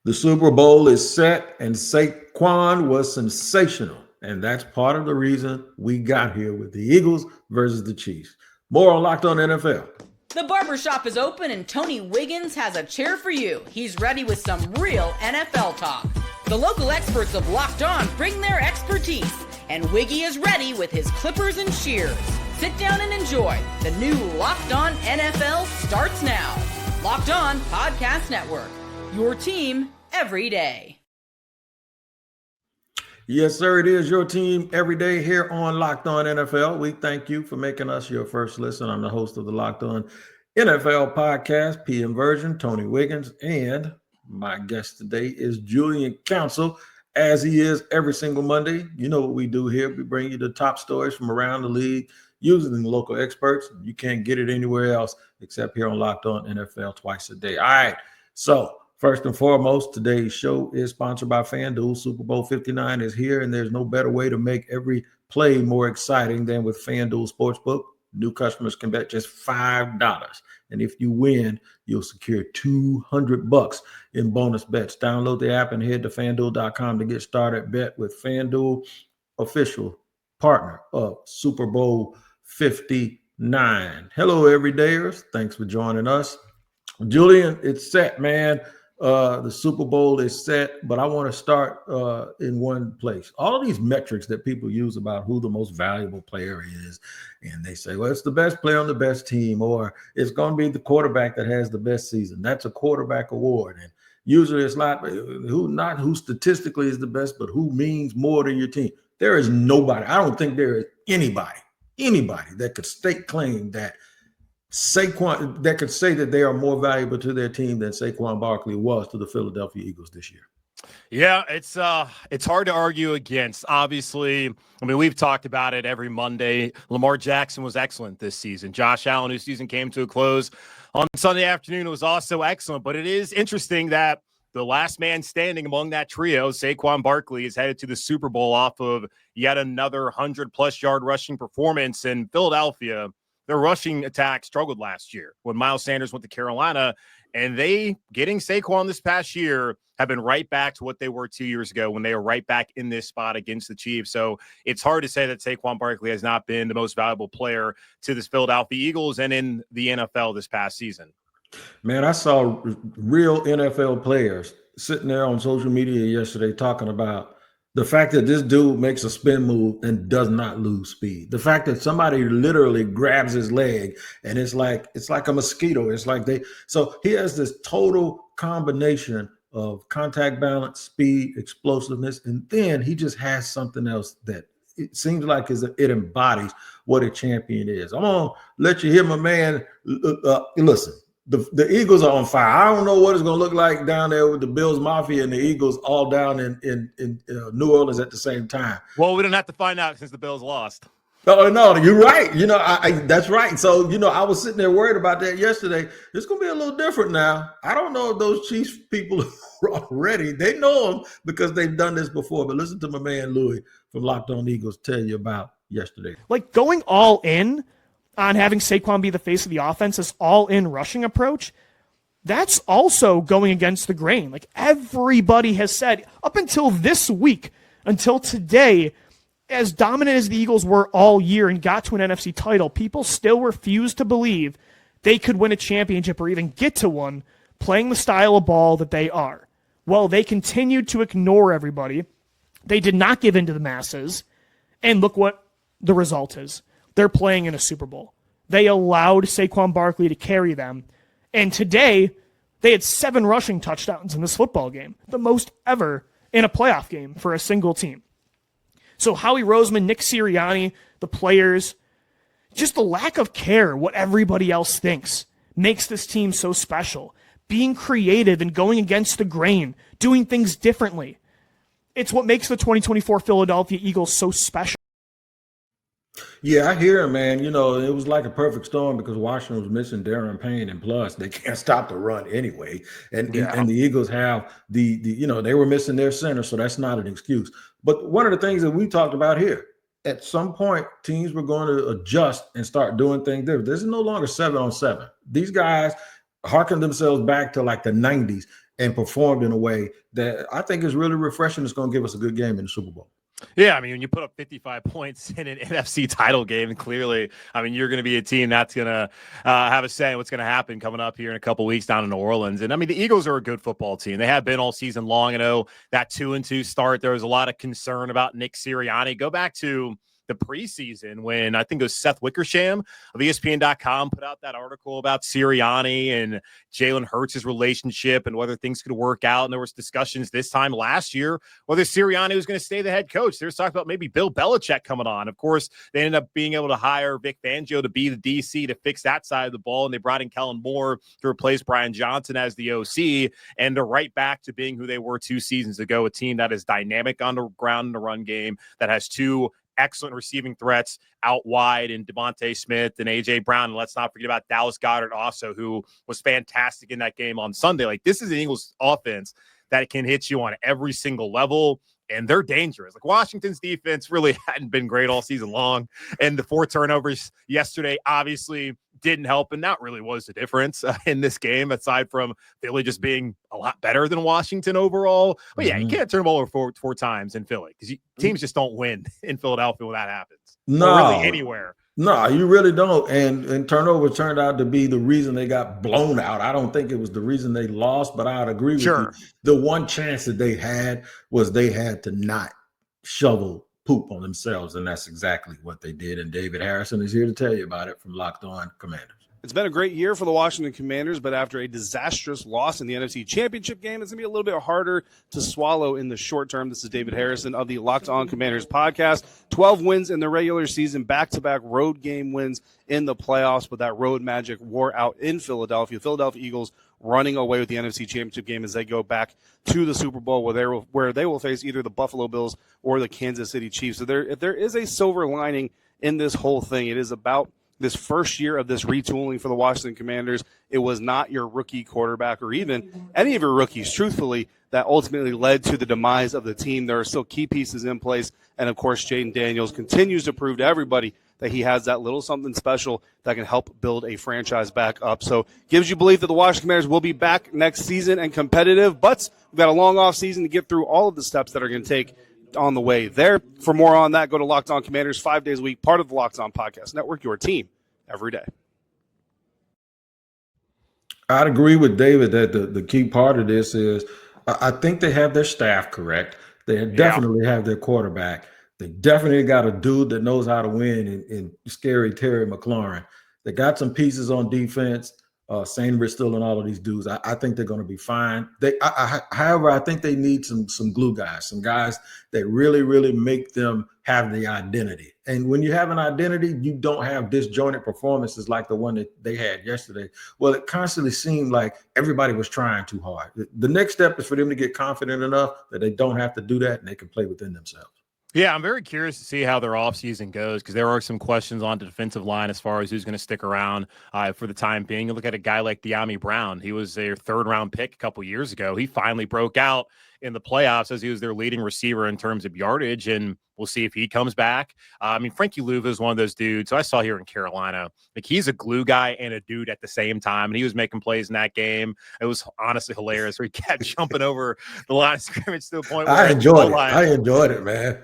The Super Bowl is set, and Saquon was sensational. And that's part of the reason we got here with the Eagles versus the Chiefs. More on Locked On NFL. The barbershop is open, and Tony Wiggins has a chair for you. He's ready with some real NFL talk. The local experts of Locked On bring their expertise, and Wiggy is ready with his clippers and shears. Sit down and enjoy. The new Locked On NFL starts now. Locked On Podcast Network. Your team every day. Yes, sir. It is your team every day here on Locked On NFL. We thank you for making us your first listen. I'm the host of the Locked On NFL podcast, PM version, Tony Wiggins, and my guest today is Julian Council, as he is every single Monday. You know what we do here. We bring you the top stories from around the league using the local experts. You can't get it anywhere else except here on Locked On NFL twice a day. All right. So first and foremost, today's show is sponsored by FanDuel. Super Bowl 59 is here, and there's no better way to make every play more exciting than with FanDuel Sportsbook. New customers can bet just $5. And if you win, you'll secure $200 in bonus bets. Download the app and head to FanDuel.com to get started. Bet with FanDuel, official partner of Super Bowl 59. Hello, everydayers. Thanks for joining us. Julian, it's set, man. The Super Bowl is set, but I want to start in one place. All of these metrics that people use about who the most valuable player is, and they say, well, it's the best player on the best team, or it's going to be the quarterback that has the best season. That's a quarterback award. And usually it's not who statistically is the best, but who means more to your team. There is nobody. I don't think there is anybody that could stake claim that Saquon, that could say that they are more valuable to their team than Saquon Barkley was to the Philadelphia Eagles this year. Yeah, it's hard to argue against. Obviously, I mean, we've talked about it every Monday. Lamar Jackson was excellent this season. Josh Allen, whose season came to a close on Sunday afternoon, was also excellent. But it is interesting that the last man standing among that trio, Saquon Barkley, is headed to the Super Bowl off of yet another 100-plus yard rushing performance in Philadelphia. Their rushing attack struggled last year when Miles Sanders went to Carolina, and they, getting Saquon this past year, have been right back to what they were 2 years ago when they were right back in this spot against the Chiefs. So it's hard to say that Saquon Barkley has not been the most valuable player to this Philadelphia Eagles and in the NFL this past season. Man, I saw real NFL players sitting there on social media yesterday talking about the fact that this dude makes a spin move and does not lose speed. The fact that somebody literally grabs his leg and it's like a mosquito. It's like so he has this total combination of contact balance, speed, explosiveness, and then he just has something else that it seems like it embodies what a champion is. I'm gonna let you hear my man. Listen. The Eagles are on fire. I don't know what it's going to look like down there with the Bills Mafia and the Eagles all down in New Orleans at the same time. Well, we don't have to find out since the Bills lost. Oh, no, you're right. You know, that's right. So, you know, I was sitting there worried about that yesterday. It's going to be a little different now. I don't know if those Chiefs people are ready. They know them because they've done this before. But listen to my man Louis from Locked On Eagles tell you about yesterday. Like going all in on having Saquon be the face of the offense, this all-in rushing approach, that's also going against the grain. Like everybody has said, up until this week, until today, as dominant as the Eagles were all year and got to an NFC title, people still refuse to believe they could win a championship or even get to one playing the style of ball that they are. Well, they continued to ignore everybody. They did not give in to the masses. And look what the result is. They're playing in a Super Bowl. They allowed Saquon Barkley to carry them. And today, they had 7 rushing touchdowns in this football game, the most ever in a playoff game for a single team. So Howie Roseman, Nick Sirianni, the players, just the lack of care, what everybody else thinks, makes this team so special. Being creative and going against the grain, doing things differently. It's what makes the 2024 Philadelphia Eagles so special. Yeah, I hear him, man. You know, it was like a perfect storm because Washington was missing Darren Payne, and plus they can't stop the run anyway. And the Eagles have the they were missing their center, so that's not an excuse. But one of the things that we talked about here, at some point, teams were going to adjust and start doing things different. This is no longer 7-on-7. These guys harken themselves back to like the 90s. and performed in a way that I think is really refreshing. It's going to give us a good game in the Super Bowl. Yeah, I mean, when you put up 55 points in an NFC title game, clearly, I mean, you're going to be a team that's going to have a say in what's going to happen coming up here in a couple weeks down in New Orleans. And I mean, the Eagles are a good football team. They have been all season long. I know that 2-2 start, there was a lot of concern about Nick Sirianni. Go back to the preseason when I think it was Seth Wickersham of ESPN.com put out that article about Sirianni and Jalen Hurts' relationship and whether things could work out. And there was discussions this time last year whether Sirianni was going to stay the head coach. There was talk about maybe Bill Belichick coming on. Of course, they ended up being able to hire Vic Fangio to be the DC to fix that side of the ball, and they brought in Kellen Moore to replace Brian Johnson as the OC, and they're right back to being who they were 2 seasons ago, a team that is dynamic on the ground in the run game, that has 2 excellent receiving threats out wide in Devontae Smith and A.J. Brown. And let's not forget about Dallas Goedert also, who was fantastic in that game on Sunday. Like, this is an Eagles offense that can hit you on every single level, and they're dangerous. Like, Washington's defense really hadn't been great all season long, and the 4 turnovers yesterday obviously didn't help, and that really was the difference in this game, aside from Philly just being a lot better than Washington overall. But yeah, you can't turn the ball over four times in Philly because teams just don't win in Philadelphia when that happens. No, or really anywhere. No, you really don't. And turnover turned out to be the reason they got blown out. I don't think it was the reason they lost, but I'd agree with you. The one chance that they had was they had to not shovel poop on themselves, and that's exactly what they did. And David Harrison is here to tell you about it from Locked On Commanders. It's been a great year for the Washington Commanders, but after a disastrous loss in the NFC Championship game, it's going to be a little bit harder to swallow in the short term. This is David Harrison of the Locked On Commanders podcast. 12 wins in the regular season, back-to-back road game wins in the playoffs, but that road magic wore out in Philadelphia. Philadelphia Eagles running away with the NFC Championship game as they go back to the Super Bowl where they will face either the Buffalo Bills or the Kansas City Chiefs. So if there is a silver lining in this whole thing, it is about this first year of this retooling for the Washington Commanders. It was not your rookie quarterback or even any of your rookies, truthfully, that ultimately led to the demise of the team. There are still key pieces in place. And, of course, Jayden Daniels continues to prove to everybody that he has that little something special that can help build a franchise back up. So gives you belief that the Washington Commanders will be back next season and competitive. But we've got a long off season to get through all of the steps that are going to take on the way there. For more on that, go to Locked On Commanders 5 days a week, part of the Locked On Podcast Network, your team every day. I'd agree with David that the key part of this is I think they have their staff correct. They definitely have their quarterback. They definitely got a dude that knows how to win in scary Terry McLaurin. They got some pieces on defense. Saint Ristil and all of these dudes, I think they're going to be fine. However, I think they need some glue guys, some guys that really, really make them have the identity. And when you have an identity, you don't have disjointed performances like the one that they had yesterday. Well, it constantly seemed like everybody was trying too hard. The next step is for them to get confident enough that they don't have to do that and they can play within themselves. Yeah, I'm very curious to see how their offseason goes because there are some questions on the defensive line as far as who's going to stick around for the time being. You look at a guy like De'Ami Brown. He was their 3rd-round pick a couple years ago. He finally broke out in the playoffs as he was their leading receiver in terms of yardage, and we'll see if he comes back. I mean, Frankie Louva is one of those dudes. So I saw here in Carolina, like he's a glue guy and a dude at the same time, and he was making plays in that game. It was honestly hilarious where he kept jumping over the line of scrimmage to the point where I enjoyed it, man.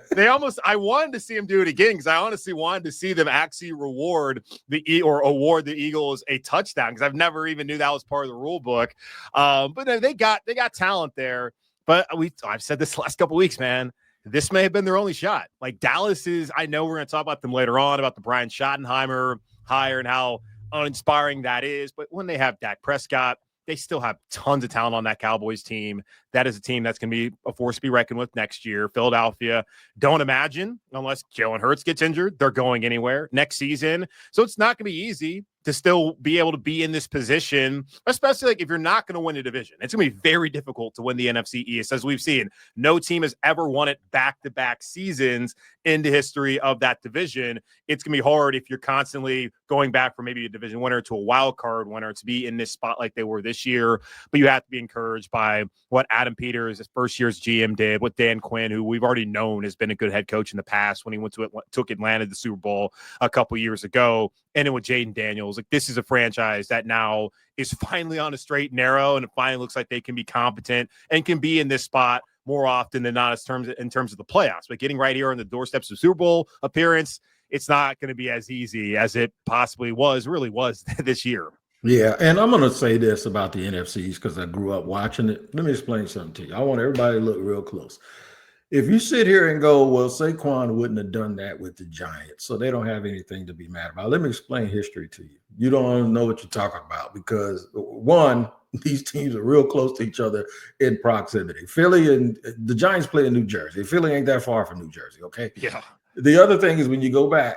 I wanted to see him do it again because I honestly wanted to see them actually award the Eagles a touchdown because I've never even knew that was part of the rule book. But they got talent there. But I've said this the last couple of weeks, man. This may have been their only shot. Like Dallas is, I know we're going to talk about them later on, about the Brian Schottenheimer hire and how uninspiring that is. But when they have Dak Prescott, they still have tons of talent on that Cowboys team. That is a team that's going to be a force to be reckoned with next year. Philadelphia, don't imagine, unless Jalen Hurts gets injured, they're going anywhere next season. So it's not going to be easy to still be able to be in this position, especially like if you're not going to win a division. It's going to be very difficult to win the NFC East. As we've seen, no team has ever won it back-to-back seasons in the history of that division. It's going to be hard if you're constantly going back from maybe a division winner to a wild card winner to be in this spot like they were this year. But you have to be encouraged by what Adam Peters, his first year's GM, did, what Dan Quinn, who we've already known has been a good head coach in the past when he took Atlanta to the Super Bowl a couple years ago, and then with Jayden Daniels Bills. Like, this is a franchise that now is finally on a straight and narrow, and it finally looks like they can be competent and can be in this spot more often than not in terms of the playoffs. But getting right here on the doorsteps of Super Bowl appearance, it's not going to be as easy as it possibly really was this year. Yeah, and I'm going to say this about the NFCs because I grew up watching it. Let me explain something to you. I want everybody to look real close. If you sit here and go, well, Saquon wouldn't have done that with the Giants, so they don't have anything to be mad about. Let me explain history to you. You don't know what you're talking about because, one, these teams are real close to each other in proximity. Philly and the Giants play in New Jersey. Philly ain't that far from New Jersey, okay? Yeah. The other thing is when you go back,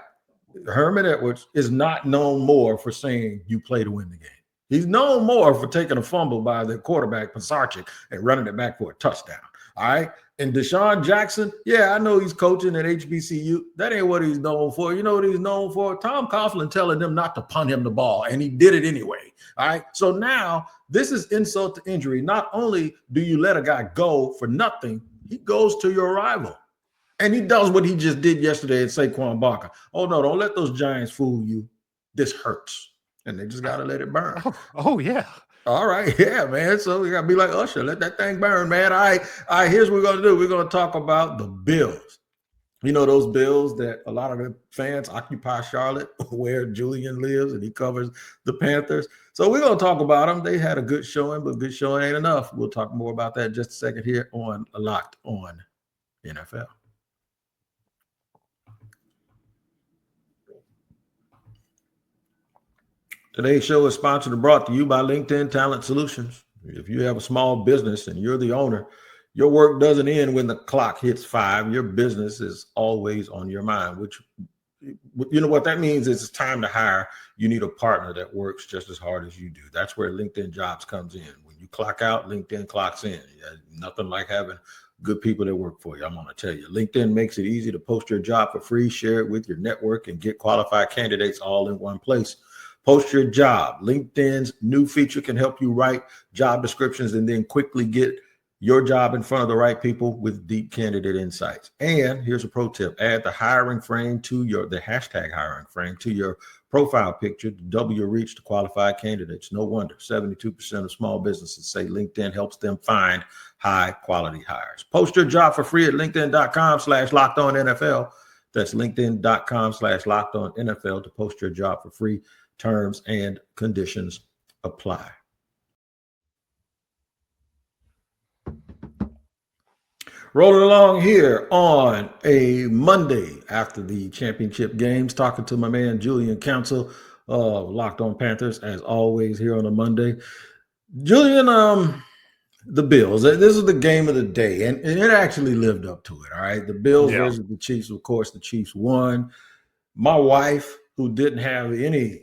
Herman Edwards is not known more for saying you play to win the game. He's known more for taking a fumble by the quarterback, Pasarchik, and running it back for a touchdown. All right. And Deshaun Jackson, yeah, I know he's coaching at HBCU. That ain't what he's known for. You know what he's known for? Tom Coughlin telling them not to punt him the ball, and he did it anyway. All right. So now this is insult to injury. Not only do you let a guy go for nothing, he goes to your rival. And he does what he just did yesterday at Saquon Barkley. Oh, no, don't let those Giants fool you. This hurts. And they just got to let it burn. Oh, yeah. All right. Yeah, man. So we got to be like Usher. Let that thing burn, man. All right. Here's what we're going to do. We're going to talk about the Bills. You know, those Bills that a lot of the fans occupy Charlotte, where Julian lives, and he covers the Panthers. So we're going to talk about them. They had a good showing, but good showing ain't enough. We'll talk more about that in just a second here on Locked On NFL. Today's show is sponsored and brought to you by LinkedIn Talent Solutions. If you have a small business and you're the owner, your work doesn't end when the clock hits 5. Your business is always on your mind, which, you know what that means is it's time to hire. You need a partner that works just as hard as you do. That's where LinkedIn Jobs comes in. When you clock out, LinkedIn clocks in. Nothing like having good people that work for you. I'm going to tell you, LinkedIn makes it easy to post your job for free, share it with your network, and get qualified candidates all in one place. Post your job. LinkedIn's new feature can help you write job descriptions and then quickly get your job in front of the right people with deep candidate insights. And here's a pro tip. Add the hiring frame to the hashtag hiring frame to your profile picture to double your reach to qualified candidates. No wonder 72% of small businesses say LinkedIn helps them find high quality hires. Post your job for free at linkedin.com/lockedonnfl. That's linkedin.com/lockedonnfl to post your job for free. Terms and conditions apply. Rolling along here on a Monday after the championship games, talking to my man Julian Council of Locked On Panthers, as always here on a Monday. Julian, the Bills, this is the game of the day, and it actually lived up to it, all right? The Bills versus the Chiefs, of course, the Chiefs won. My wife, who didn't have any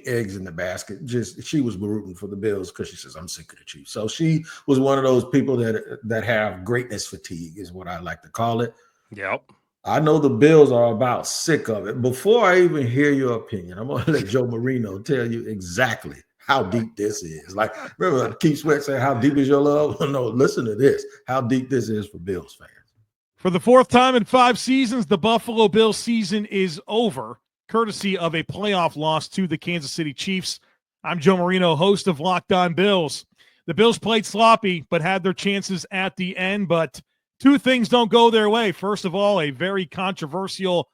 eggs in the basket, she was rooting for the Bills because she says, I'm sick of the Chiefs. So she was one of those people that have greatness fatigue, is what I like to call it. Yep. I know the Bills are about sick of it. Before I even hear your opinion, I'm going to let Joe Marino tell you exactly how deep this is. Like, remember Keith Sweat saying, how deep is your love? No, listen to this, how deep this is for Bills fans. For the 4th time in 5 seasons, the Buffalo Bills season is over, courtesy of a playoff loss to the Kansas City Chiefs. I'm Joe Marino, host of Locked On Bills. The Bills played sloppy, but had their chances at the end, but 2 things don't go their way. First of all, a very controversial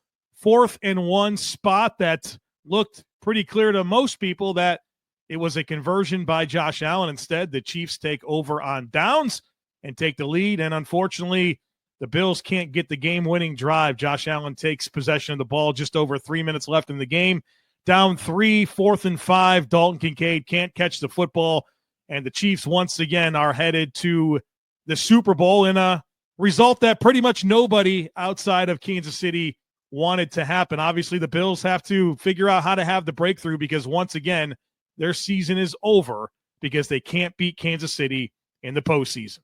4th and 1 spot that looked pretty clear to most people that it was a conversion by Josh Allen. Instead, the Chiefs take over on downs and take the lead, and unfortunately, the Bills can't get the game-winning drive. Josh Allen takes possession of the ball just over 3 minutes left in the game. Down 3, 4th and 5. Dalton Kincaid can't catch the football. And the Chiefs once again are headed to the Super Bowl in a result that pretty much nobody outside of Kansas City wanted to happen. Obviously, the Bills have to figure out how to have the breakthrough because once again, their season is over because they can't beat Kansas City in the postseason.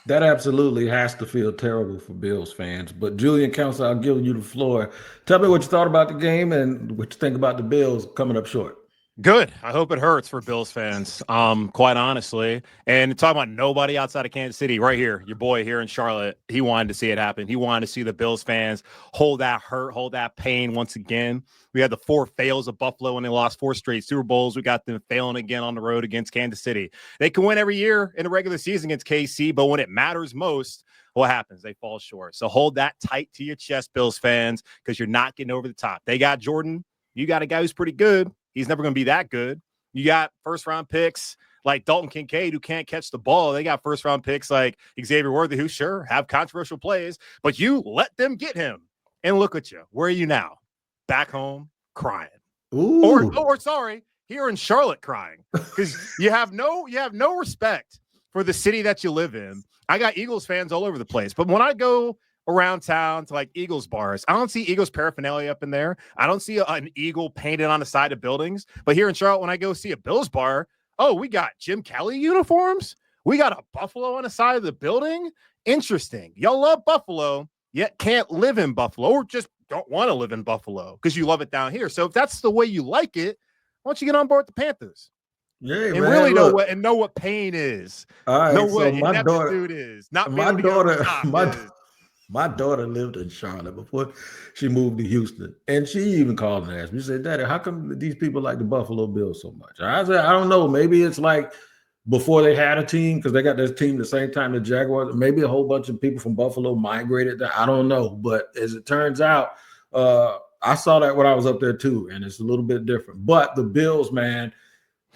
That absolutely has to feel terrible for Bills fans. But Julian Council, I'll give you the floor. Tell me what you thought about the game and what you think about the Bills coming up short. Good. I hope it hurts for Bills fans, quite honestly. And talking about nobody outside of Kansas City, right here, your boy here in Charlotte, he wanted to see it happen. He wanted to see the Bills fans hold that hurt, hold that pain once again. We had the 4 fails of Buffalo when they lost 4 straight Super Bowls. We got them failing again on the road against Kansas City. They can win every year in the regular season against KC, but when it matters most, what happens? They fall short. So hold that tight to your chest, Bills fans, because you're not getting over the top. They got Jordan. You got a guy who's pretty good. He's never going to be that good. You got first-round picks like Dalton Kincaid who can't catch the ball. They got first-round picks like Xavier Worthy who, sure, have controversial plays, but you let them get him. And look at you. Where are you now? Back home crying. Ooh. Or sorry, here in Charlotte crying because you have no respect for the city that you live in. I got Eagles fans all over the place, but when I go around town to like Eagles bars, I don't see Eagles paraphernalia up in there. I don't see an eagle painted on the side of buildings. But here in Charlotte, when I go see a Bills bar, oh, we got Jim Kelly uniforms. We got a buffalo on the side of the building. Interesting. Y'all love Buffalo, yet can't live in Buffalo, or just don't want to live in Buffalo because you love it down here. So if that's the way you like it, why don't you get on board with the Panthers? Yeah, and man, really look. know what pain is. All right, know so what my daughter ineptitude is. Not my being able to get over the daughter top is. my daughter lived in Charlotte before she moved to Houston, and she even called and asked me. She said, "Daddy, how come these people like the Buffalo Bills so much?" I said, "I don't know. Maybe it's like before they had a team because they got this team the same time the Jaguars. Maybe a whole bunch of people from Buffalo migrated there. I don't know. But as it turns out, I saw that when I was up there too, and it's a little bit different. But the Bills, man."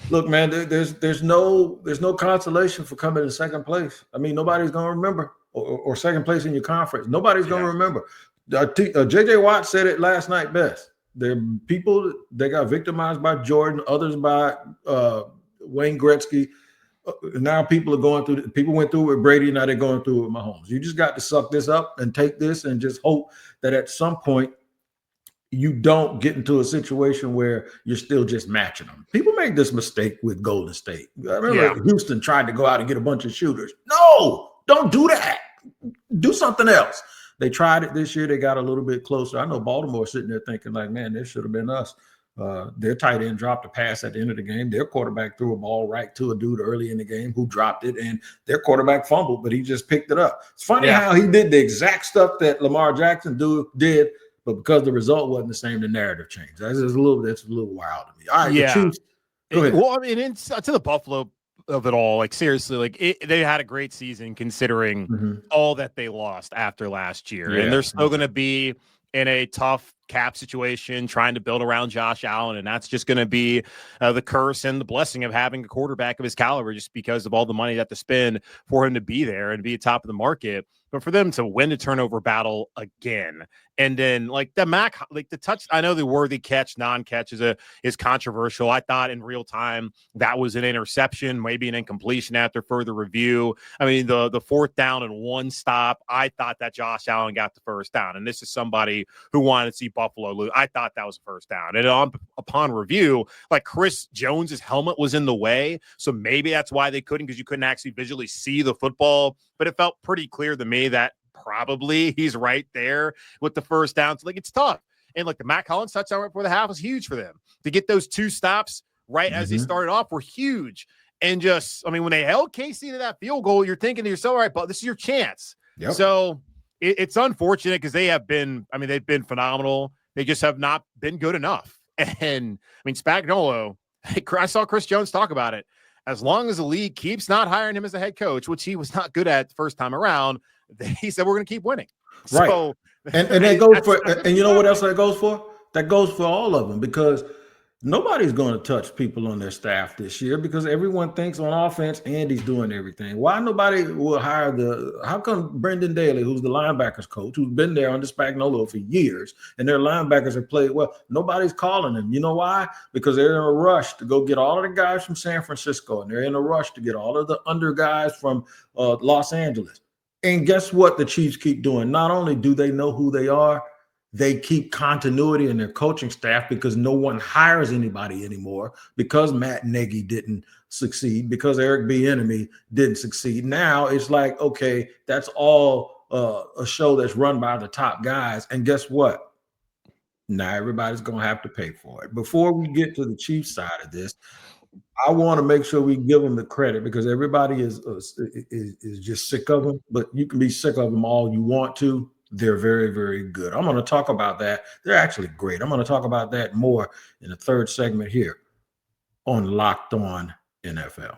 Look, man, there's no consolation for coming in second place. I mean, nobody's gonna remember, or second place in your conference. Nobody's gonna remember. JJ Watt said it last night best. There are people they got victimized by Jordan, others by Wayne Gretzky. Now people are going through. People went through it with Brady. Now they're going through it with Mahomes. You just got to suck this up and take this, and just hope that at some point you don't get into a situation where you're still just matching them. People make this mistake with Golden State. I remember Houston tried to go out and get a bunch of shooters. No, don't do that. Do something else. They tried it this year. They got a little bit closer. I know Baltimore sitting there thinking like, man, this should have been us. Their tight end dropped a pass at the end of the game. Their quarterback threw a ball right to a dude early in the game who dropped it, and their quarterback fumbled, but he just picked it up. It's funny how he did the exact stuff that Lamar Jackson did, but because the result wasn't the same, the narrative changed. That's a little wild to me. All right, the Chiefs. Go ahead. Well, I mean, to the Buffalo of it all, like seriously, like they had a great season considering all that they lost after last year, and they're still going to be in a tough cap situation, trying to build around Josh Allen, and that's just going to be the curse and the blessing of having a quarterback of his caliber, just because of all the money they have to spend for him to be there and be at top of the market. But for them to win the turnover battle again, and then like the touch, I know the Worthy catch, non-catch is controversial. I thought in real time that was an interception, maybe an incompletion after further review. I mean, the 4th down and 1 stop, I thought that Josh Allen got the first down, and this is somebody who wanted to see Buffalo lose. I thought that was a first down, and upon review, like Chris Jones's helmet was in the way, so maybe that's why they couldn't, because you couldn't actually visually see the football. But it felt pretty clear to me that probably he's right there with the first down. So like it's tough. And like the Matt Collins touchdown right before the half was huge for them. To get those 2 stops right as they started off were huge. And just, I mean, when they held KC to that field goal, you're thinking to yourself, all right, but this is your chance. Yep. So it's unfortunate because they've been phenomenal. They just have not been good enough. And I mean, Spagnuolo, I saw Chris Jones talk about it. As long as the league keeps not hiring him as a head coach, which he was not good at the first time around, he said, we're going to keep winning. Right. So, and that goes for, and you know what else that goes for? That goes for all of them, because nobody's going to touch people on their staff this year because everyone thinks on offense Andy's doing everything. Why nobody will hire how come Brendan Daly, who's the linebackers coach, who's been there under Spagnuolo for years, and their linebackers have played well, nobody's calling him. You know why? Because they're in a rush to go get all of the guys from San Francisco, and they're in a rush to get all of the under guys from Los Angeles. And guess what the Chiefs keep doing? Not only do they know who they are, they keep continuity in their coaching staff because no one hires anybody anymore, because Matt Nagy didn't succeed, because Eric Bieniemy didn't succeed. Now it's like, okay, that's all a show that's run by the top guys. And guess what? Now everybody's going to have to pay for it. Before we get to the Chiefs side of this, I want to make sure we give them the credit because everybody is just sick of them. But you can be sick of them all you want to. They're very, very good. I'm going to talk about that. They're actually great. I'm going to talk about that more in the third segment here on Locked On NFL.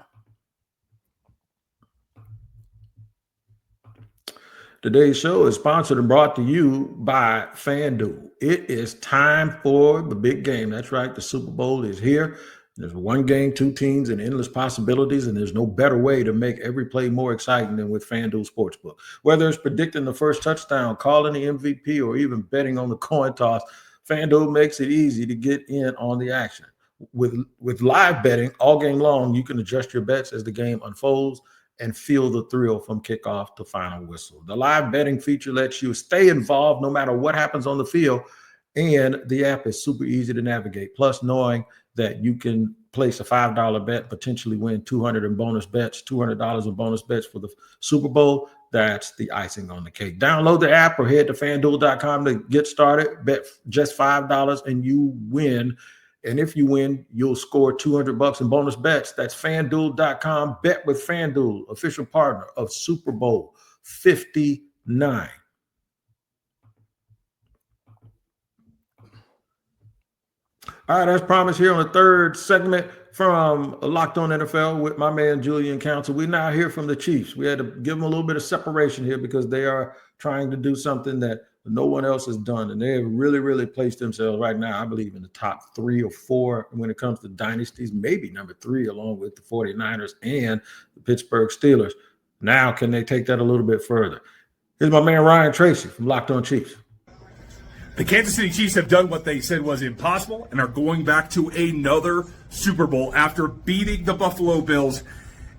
Today's show is sponsored and brought to you by FanDuel. It is time for the big game. That's right. The Super Bowl is here. There's one game, two teams, and endless possibilities, and there's no better way to make every play more exciting than with FanDuel Sportsbook. Whether it's predicting the first touchdown, calling the MVP, or even betting on the coin toss, FanDuel makes it easy to get in on the action. With live betting all game long, you can adjust your bets as the game unfolds and feel the thrill from kickoff to final whistle. The live betting feature lets you stay involved no matter what happens on the field, and the app is super easy to navigate. Plus, knowing that you can place a $5 bet, potentially win $200 in bonus bets, $200 in bonus bets for the Super Bowl. That's the icing on the cake. Download the app or head to FanDuel.com to get started. Bet just $5 and you win. And if you win, you'll score $200 in bonus bets. That's FanDuel.com. Bet with FanDuel, official partner of Super Bowl 59. All right, as promised here on the third segment from Locked On NFL with my man Julian Council. We now hear from the Chiefs. We had to give them a little bit of separation here because they are trying to do something that no one else has done. And they have really, really placed themselves right now, I believe, in the top 3 or 4 when it comes to dynasties, maybe number 3, along with the 49ers and the Pittsburgh Steelers. Now, can they take that a little bit further? Here's my man Ryan Tracy from Locked On Chiefs. The Kansas City Chiefs have done what they said was impossible and are going back to another Super Bowl after beating the Buffalo Bills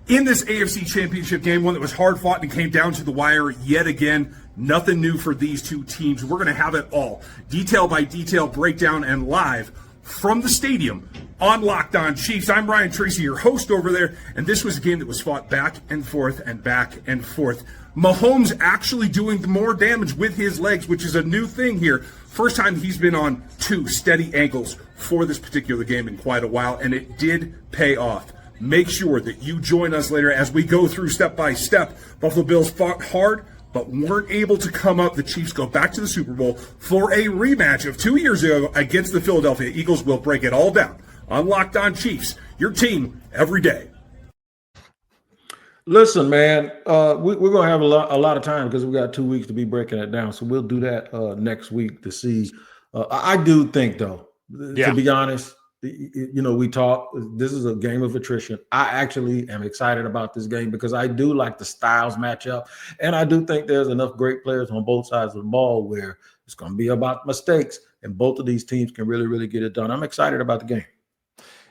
in this AFC Championship game, one that was hard fought and came down to the wire yet again. Nothing new for these two teams. We're going to have it all, detail by detail breakdown and live from the stadium on Locked On Chiefs. I'm Ryan Tracy, your host over there, and this was a game that was fought back and forth and back and forth. Mahomes actually doing more damage with his legs, which is a new thing here. First time he's been on 2 steady ankles for this particular game in quite a while, and it did pay off. Make sure that you join us later as we go through step by step. Buffalo Bills fought hard, but weren't able to come up. The Chiefs go back to the Super Bowl for a rematch of 2 years ago against the Philadelphia Eagles. We'll break it all down on Locked On Chiefs, your team every day. Listen, man, we're going to have a lot of time because we got 2 weeks to be breaking it down. So we'll do that next week to see. I do think, though, to be honest, we talk. This is a game of attrition. I actually am excited about this game because I do like the styles matchup. And I do think there's enough great players on both sides of the ball where it's going to be about mistakes. And both of these teams can really, really get it done. I'm excited about the game.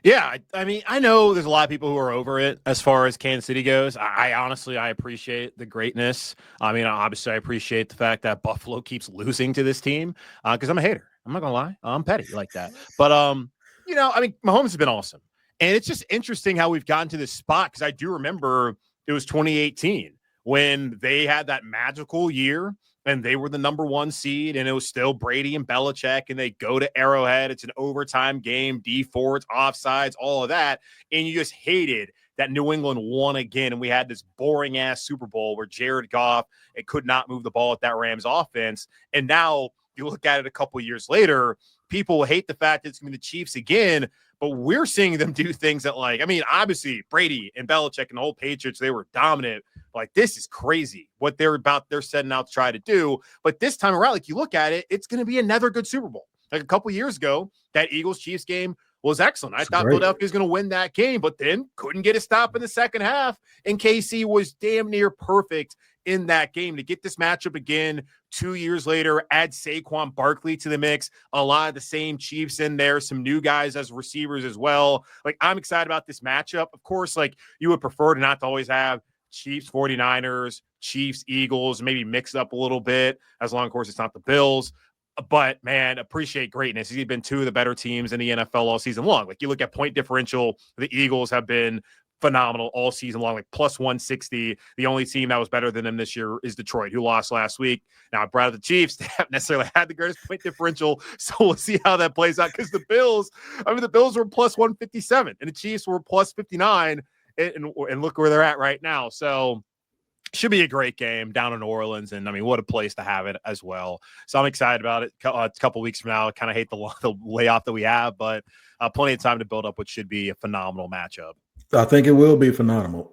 Yeah, I mean, I know there's a lot of people who are over it as far as Kansas City goes. I honestly appreciate the greatness. I mean, obviously, I appreciate the fact that Buffalo keeps losing to this team because I'm a hater. I'm not going to lie. I'm petty like that. But, I mean, Mahomes has been awesome. And it's just interesting how we've gotten to this spot because I do remember it was 2018 when they had that magical year and they were the number 1 seed, and it was still Brady and Belichick, and they go to Arrowhead. It's an overtime game, D4, it's offsides, all of that. And you just hated that New England won again. And we had this boring ass Super Bowl where Jared Goff, it could not move the ball at that Rams offense. And now you look at it a couple years later, people hate the fact that it's going to be the Chiefs again, but we're seeing them do things that, like, I mean, obviously Brady and Belichick and the whole Patriots, they were dominant. Like, this is crazy what they're setting out to try to do. But this time around, like, you look at it, it's going to be another good Super Bowl. Like a couple years ago, that Eagles-Chiefs game was excellent. I thought Philadelphia was going to win that game, but then couldn't get a stop in the second half. And KC was damn near perfect in that game to get this matchup again 2 years later. Add Saquon Barkley to the mix, a lot of the same Chiefs in there, some new guys as receivers as well. Like, I'm excited about this matchup. Of course, like, you would prefer to not to always have Chiefs 49ers, Chiefs Eagles, maybe mix it up a little bit, as long, of course, it's not the Bills. But, man, appreciate greatness. He's been 2 of the better teams in the NFL all season long. Like, you look at point differential, the Eagles have been phenomenal all season long, like plus 160. The only team that was better than them this year is Detroit, who lost last week. Now, I brought up the Chiefs. They haven't necessarily had the greatest point differential, so we'll see how that plays out, because the Bills were plus 157, and the Chiefs were plus 59, and look where they're at right now. So should be a great game down in New Orleans, and I mean, what a place to have it as well. So I'm excited about it. A couple weeks from now, I kind of hate the layoff that we have, but plenty of time to build up what should be a phenomenal matchup. I think it will be phenomenal.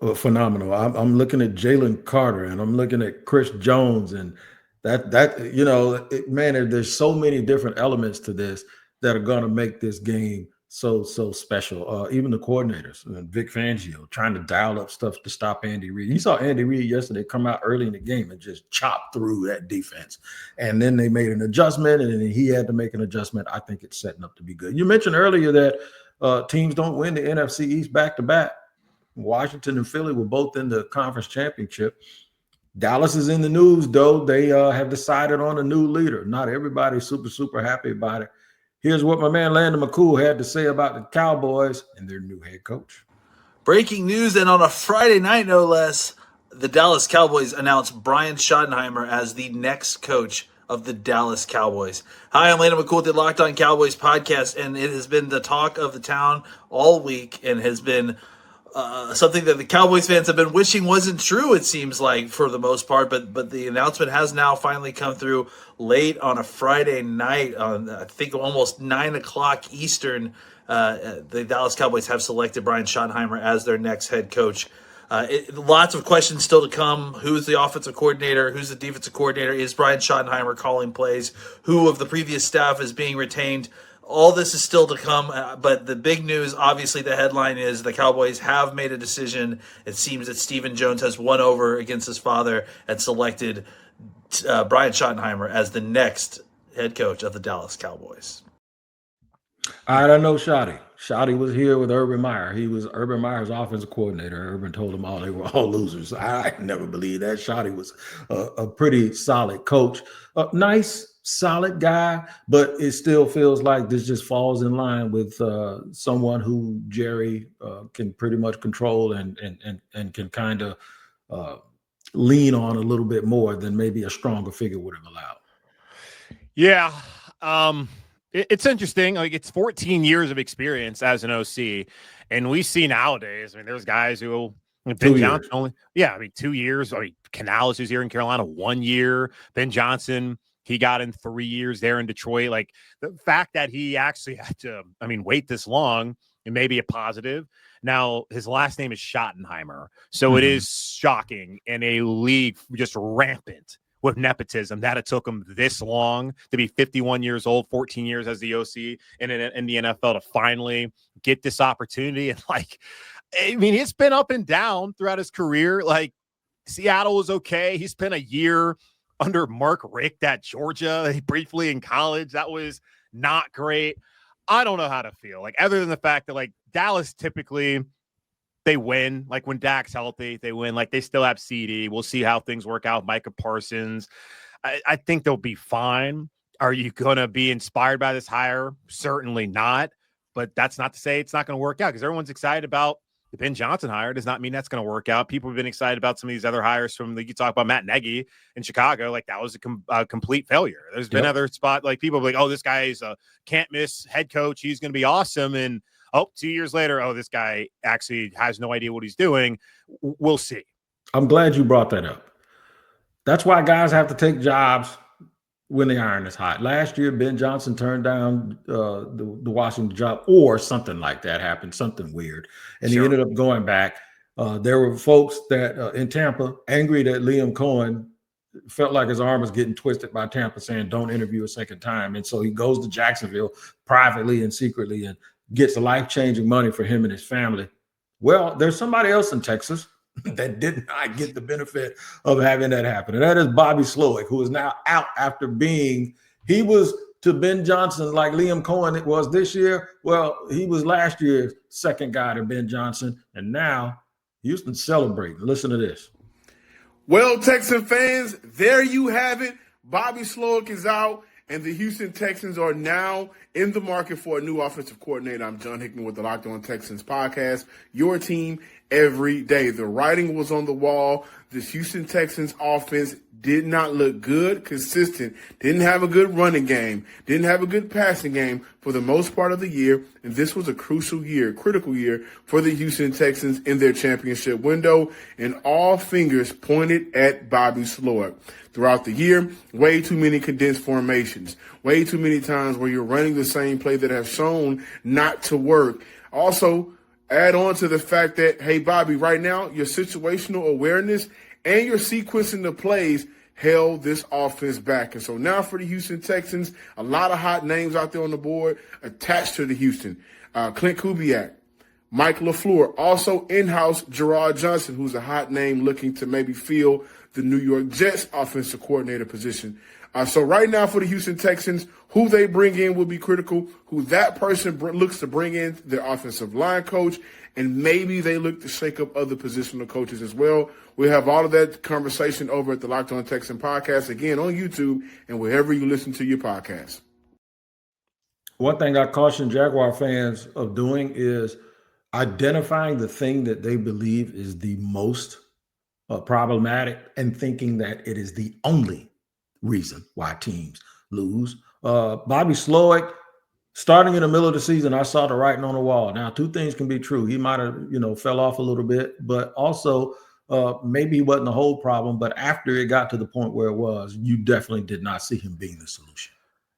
I'm looking at Jalen Carter, and I'm looking at Chris Jones, and there's so many different elements to this that are going to make this game so special. Even the coordinators, Vic Fangio, trying to dial up stuff to stop Andy Reid. You saw Andy Reid yesterday come out early in the game and just chop through that defense, and then they made an adjustment, and then he had to make an adjustment. I think it's setting up to be good. You mentioned earlier that teams don't win the NFC East back-to-back. Washington and Philly were both in the conference championship. Dallas is in the news, though. They have decided on a new leader. Not everybody's super happy about it. Here's what my man Landon McCool had to say about the Cowboys and their new head coach. Breaking news, and on a Friday night, no less, the Dallas Cowboys announced Brian Schottenheimer as the next coach of the Dallas Cowboys. Hi, I'm Landon McCool with the Locked On Cowboys podcast, and it has been the talk of the town all week, and has been something that the Cowboys fans have been wishing wasn't true, it seems like, for the most part, but the announcement has now finally come through late on a Friday night, on I think almost 9 o'clock Eastern. The Dallas Cowboys have selected Brian Schottenheimer as their next head coach. Lots of questions still to come. Who's the offensive coordinator? Who's the defensive coordinator? Is Brian Schottenheimer calling plays? Who of the previous staff is being retained? All this is still to come, but the big news, obviously the headline is the Cowboys have made a decision. It seems that Stephen Jones has won over against his father and selected Brian Schottenheimer as the next head coach of the Dallas Cowboys. I don't know Schotty. Schotty was here with Urban Meyer. He was Urban Meyer's offensive coordinator. Urban told them all they were all losers. I never believed that. Schotty was a pretty solid coach. Nice, solid guy, but it still feels like this just falls in line with someone who Jerry can pretty much control and can kind of lean on a little bit more than maybe a stronger figure would have allowed. Yeah. It's interesting. Like, it's 14 years of experience as an OC, and we see nowadays, I mean, there's guys who Ben Johnson only, 2 years. I mean, Canales, who's here in Carolina, 1 year. Ben Johnson, he got in 3 years there in Detroit. Like, the fact that he actually had to, wait this long, it may be a positive. Now, his last name is Schottenheimer, so it is shocking in a league just rampant with nepotism that it took him this long to be 51 years old, 14 years as the OC in the NFL to finally get this opportunity. And it's been up and down throughout his career. Like, Seattle was okay. He spent a year under Mark Richt at Georgia, briefly in college. That was not great. I don't know how to feel, other than the fact that Dallas typically they win. Like, when Dak's healthy, they win. They still have CD. We'll see how things work out with Micah Parsons. I think they'll be fine. Are you going to be inspired by this hire? Certainly not. But that's not to say it's not going to work out, because everyone's excited about the Ben Johnson hire. Does not mean that's going to work out. People have been excited about some of these other hires from you talk about Matt Nagy in Chicago. That was a complete failure. There's been other spot people are oh, this guy is a can't miss head coach. He's going to be awesome. And 2 years later, this guy actually has no idea what he's doing. We'll see. I'm glad you brought that up. That's why guys have to take jobs when the iron is hot. Last year, Ben Johnson turned down the Washington job, or something like that happened, something weird. And he ended up going back. There were folks that in Tampa angry that Liam Cohen felt like his arm was getting twisted by Tampa, saying don't interview a second time. And so he goes to Jacksonville privately and secretly and gets life-changing money for him and his family. Well, there's somebody else in Texas that did not get the benefit of having that happen. And that is Bobby Slowik, who is now out after he was to Ben Johnson like Liam Cohen was this year. Well, he was last year's second guy to Ben Johnson. And now Houston's celebrating. Listen to this. Well, Texan fans, there you have it. Bobby Slowik is out, and the Houston Texans are now In the market for a new offensive coordinator, I'm John Hickman with the Locked On Texans podcast, your team every day. The writing was on the wall. This Houston Texans offense did not look good, consistent, didn't have a good running game, didn't have a good passing game for the most part of the year, and this was a crucial year, critical year for the Houston Texans in their championship window, and all fingers pointed at Bobby Slowik. Throughout the year, way too many condensed formations, way too many times where you're running the same play that have shown not to work. Also, add on to the fact that, hey, Bobby, right now, your situational awareness and your sequencing the plays held this offense back. And so now for the Houston Texans, a lot of hot names out there on the board attached to the Houston. Clint Kubiak, Mike LaFleur, also in-house Gerard Johnson, who's a hot name looking to maybe fill the New York Jets offensive coordinator position. So right now for the Houston Texans, who they bring in will be critical, who that person looks to bring in their offensive line coach, and maybe they look to shake up other positional coaches as well. We'll have all of that conversation over at the Locked On Texan podcast, again on YouTube and wherever you listen to your podcast. One thing I caution Jaguar fans of doing is identifying the thing that they believe is the most problematic and thinking that it is the only reason why teams lose. Bobby Slowik, starting in the middle of the season, I saw the writing on the wall. Now, two things can be true. He might have, fell off a little bit, but also maybe he wasn't the whole problem. But after it got to the point where it was, you definitely did not see him being the solution.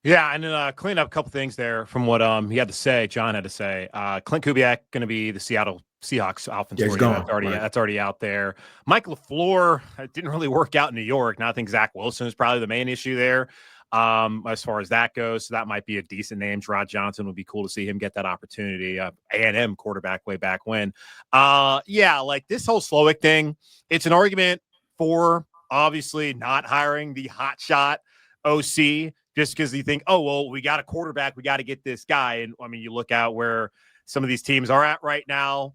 Yeah, and then clean up a couple things there from what he had to say. John had to say. Clint Kubiak going to be the Seattle Seahawks offensive coordinator. That's already out there. Mike LaFleur, it didn't really work out in New York. Now I think Zach Wilson is probably the main issue there as far as that goes. So that might be a decent name. Gerard Johnson would be cool to see him get that opportunity. A&M quarterback way back when. Like this whole Slowik thing, it's an argument for obviously not hiring the hotshot OC just because you think, oh, well, we got a quarterback. We got to get this guy. And I mean, you look out where some of these teams are at right now.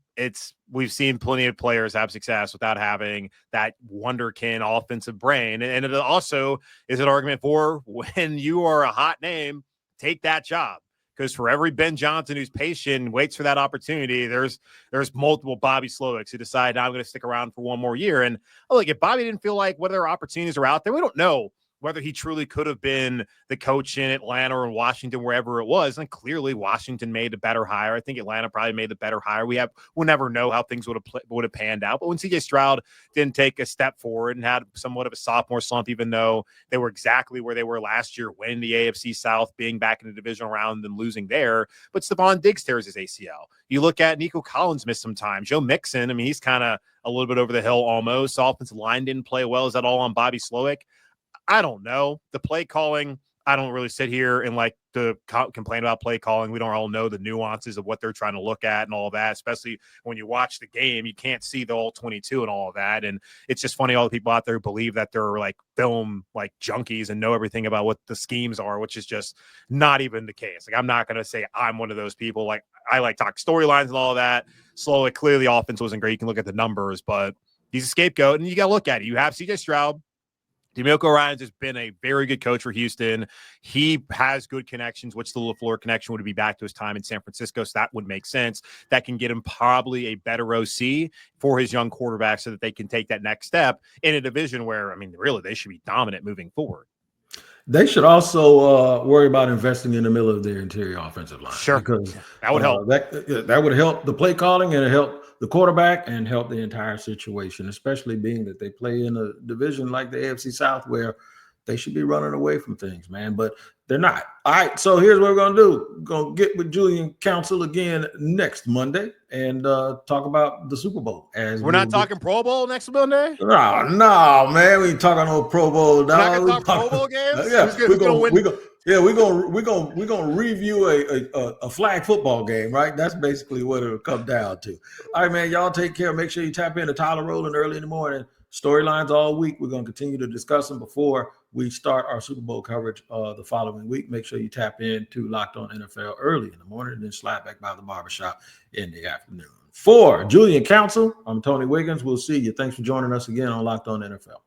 We've seen plenty of players have success without having that wonderkin offensive brain. And it also is an argument for when you are a hot name, take that job. Because for every Ben Johnson who's patient, waits for that opportunity, there's multiple Bobby Slowiks who decide, I'm going to stick around for one more year. And if Bobby didn't feel like whether opportunities are out there, we don't know whether he truly could have been the coach in Atlanta or in Washington, wherever it was. And clearly Washington made a better hire. I think Atlanta probably made the better hire. We'll never know how things would have panned out. But when CJ Stroud didn't take a step forward and had somewhat of a sophomore slump, even though they were exactly where they were last year, winning the AFC South, being back in the divisional round and losing there. But Stephon Diggs tears his ACL. You look at Nico Collins missed some time. Joe Mixon, he's kind of a little bit over the hill almost. Offensive line didn't play well. Is that all on Bobby Slowik? I don't know. The play calling, I don't really sit here and to complain about play calling. We don't all know the nuances of what they're trying to look at and all of that, especially when you watch the game. You can't see the all 22 and all of that. And it's just funny, all the people out there who believe that they're film junkies and know everything about what the schemes are, which is just not even the case. I'm not going to say I'm one of those people. I talk storylines and all of that. Slowly, clearly the offense wasn't great. You can look at the numbers, but he's a scapegoat and you got to look at it. You have CJ Stroud. D'Amico Ryans has been a very good coach for Houston. He has good connections, which the LaFleur connection would be back to his time in San Francisco, so that would make sense. That can get him probably a better OC for his young quarterback so that they can take that next step in a division where, really, they should be dominant moving forward. They should also worry about investing in the middle of their interior offensive line. Sure, because that would help. That would help the play calling and it help the quarterback and help the entire situation, especially being that they play in a division like the AFC South where they should be running away from things, man. But they're not. All right, so here's what we're going to do. We're going to get with Julian Council again next Monday and talk about the Super Bowl. We're not talking Pro Bowl next Monday? No, man. We ain't talking no Pro Bowl, dog. We're not talking Pro Bowl games? Yeah, we're gonna review a flag football game, right? That's basically what it'll come down to. All right, man. Y'all take care. Make sure you tap into Tyler Rowland early in the morning. Storylines all week. We're gonna continue to discuss them before we start our Super Bowl coverage the following week. Make sure you tap into Locked On NFL early in the morning and then slide back by the barbershop in the afternoon. For Julian Council, I'm Tony Wiggins. We'll see you. Thanks for joining us again on Locked On NFL.